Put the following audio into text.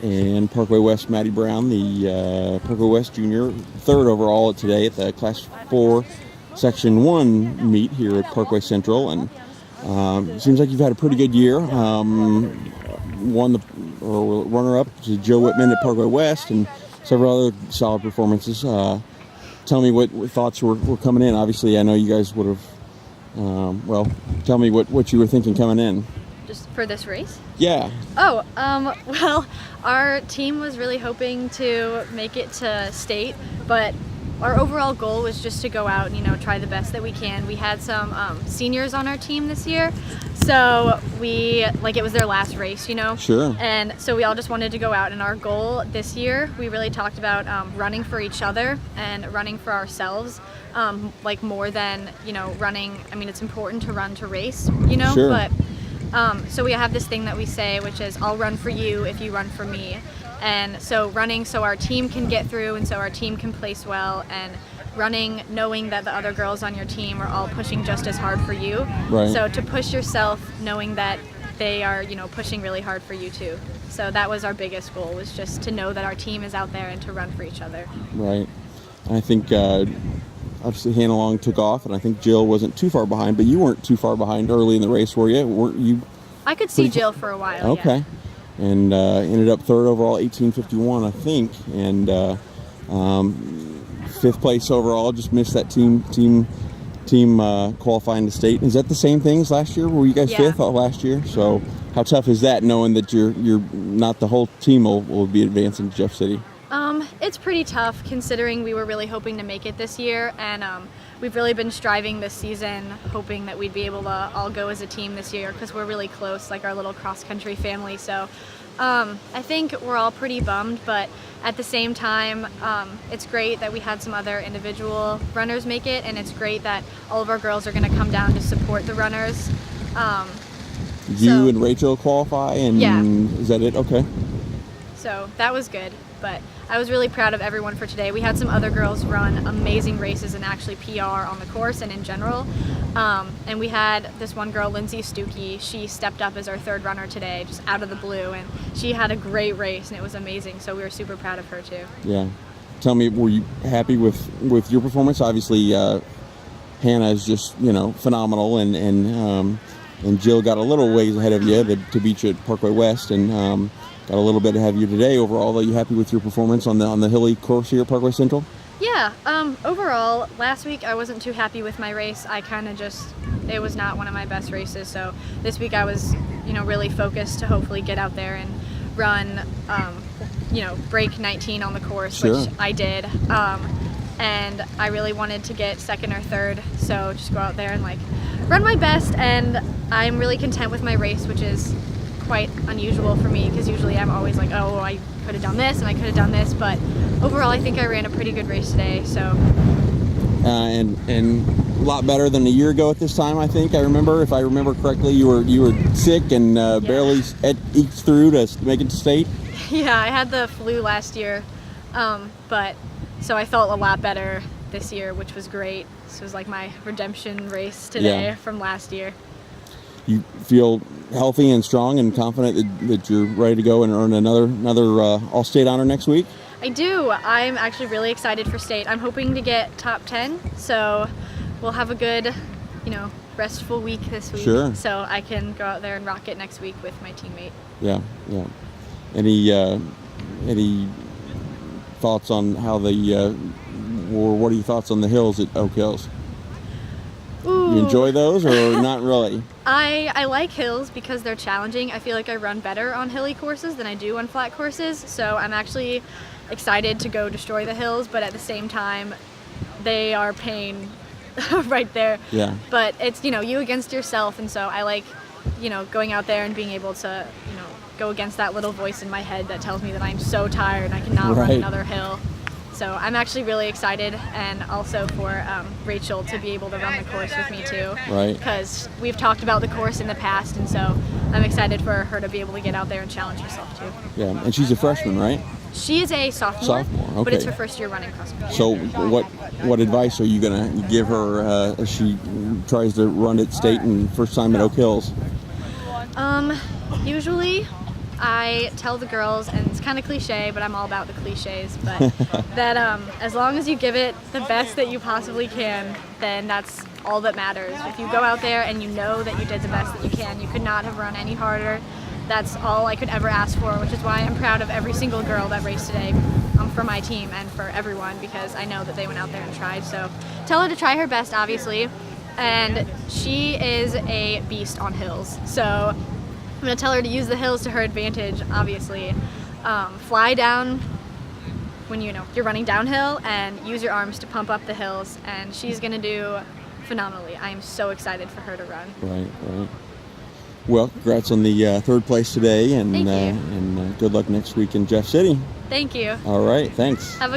and Parkway West Maddy Brown, the Parkway West junior, third overall today at the Class 4 Section 1 meet here at Parkway Central. And it seems like you've had a pretty good year. Won the runner-up to Joe Whitman at Parkway West and several other solid performances. Tell me what thoughts were coming in. Obviously, I know you guys would have, tell me what you were thinking coming in. Just for this race? Yeah. Oh, well, our team was really hoping to make it to state, but our overall goal was just to go out and, try the best that we can. We had some seniors on our team this year, so it was their last race, Sure. And so we all just wanted to go out, and our goal this year, we really talked about running for each other and running for ourselves, more than, running. I mean, it's important to run to race, Sure. but so we have this thing that we say, which is, I'll run for you if you run for me. And so running so our team can get through and so our team can place well, and running knowing that the other girls on your team are all pushing just as hard for you. Right. So to push yourself knowing that they are, pushing really hard for you too. So that was our biggest goal, was just to know that our team is out there and to run for each other. Right. I think obviously Hannah Long took off, and I think Jill wasn't too far behind, but you weren't too far behind early in the race, were you? Weren't you? I could see Jill for a while. Okay. Yeah. And ended up third overall, 18:51, I think, and fifth place overall. Just missed that team qualifying to state. Is that the same thing as last year? Were you guys fifth last year? So how tough is that, knowing that you're not the whole team will be advancing to Jeff City? It's pretty tough, considering we were really hoping to make it this year, and we've really been striving this season, hoping that we'd be able to all go as a team this year, because we're really close, like our little cross-country family. So I think we're all pretty bummed, but at the same time, it's great that we had some other individual runners make it, and it's great that all of our girls are going to come down to support the runners. You and Rachel qualify, and is that it? Okay. So that was good, but I was really proud of everyone for today. We had some other girls run amazing races and actually PR on the course and in general. And we had this one girl, Lindsay Stuckey. She stepped up as our third runner today, just out of the blue, and she had a great race, and it was amazing. So we were super proud of her too. Yeah. Tell me, were you happy with your performance? Obviously, Hannah is just phenomenal, and Jill got a little ways ahead of you to beat you at Parkway West, and got a little bit ahead of you today overall. Are you happy with your performance on the hilly course here at Parkway Central? Yeah, overall, last week I wasn't too happy with my race. I kind of it was not one of my best races. So this week I was, really focused to hopefully get out there and run, break 19 on the course, which I did. And I really wanted to get second or third. So just go out there and run my best. And I'm really content with my race, which is quite unusual for me, because usually I'm always like, oh, I could have done this and I could have done this, but overall I think I ran a pretty good race today. So and a lot better than a year ago at this time. I think if I remember correctly, you were sick and barely eked through to make it to state. Yeah, I had the flu last year, but so I felt a lot better this year, which was great. This was like my redemption race today from last year. You feel healthy and strong and confident that you're ready to go and earn another all-state honor next week? I do. I'm actually really excited for state. I'm hoping to get top 10, so we'll have a good, restful week this week. Sure. So I can go out there and rock it next week with my teammate. Yeah. Any thoughts on how what are your thoughts on the hills at Oak Hills? Ooh. You enjoy those or not really? I like hills because they're challenging. I feel like I run better on hilly courses than I do on flat courses, so I'm actually excited to go destroy the hills, but at the same time they are pain right there. Yeah. But it's, you against yourself, and so I like, going out there and being able to, go against that little voice in my head that tells me that I'm so tired and I cannot run another hill. So I'm actually really excited, and also for Rachel to be able to run the course with me too. Right. Because we've talked about the course in the past, and so I'm excited for her to be able to get out there and challenge herself too. Yeah, and she's a freshman, right? She is a sophomore, okay. But it's her first year running cross country. So what advice are you going to give her as she tries to run at state and first time at Oak Hills? Usually I tell the girls, and it's kind of cliche, but I'm all about the cliches, but that as long as you give it the best that you possibly can, then that's all that matters. If you go out there and you know that you did the best that you can, you could not have run any harder. That's all I could ever ask for, which is why I'm proud of every single girl that raced today for my team and for everyone, because I know that they went out there and tried. So tell her to try her best, obviously, and she is a beast on hills. So I'm going to tell her to use the hills to her advantage, obviously. Fly down when you're running downhill and use your arms to pump up the hills, and she's going to do phenomenally. I am so excited for her to run. Right. Well, congrats on the third place today, and Thank you. and good luck next week in Jeff City. Thank you. All right, thanks. Have a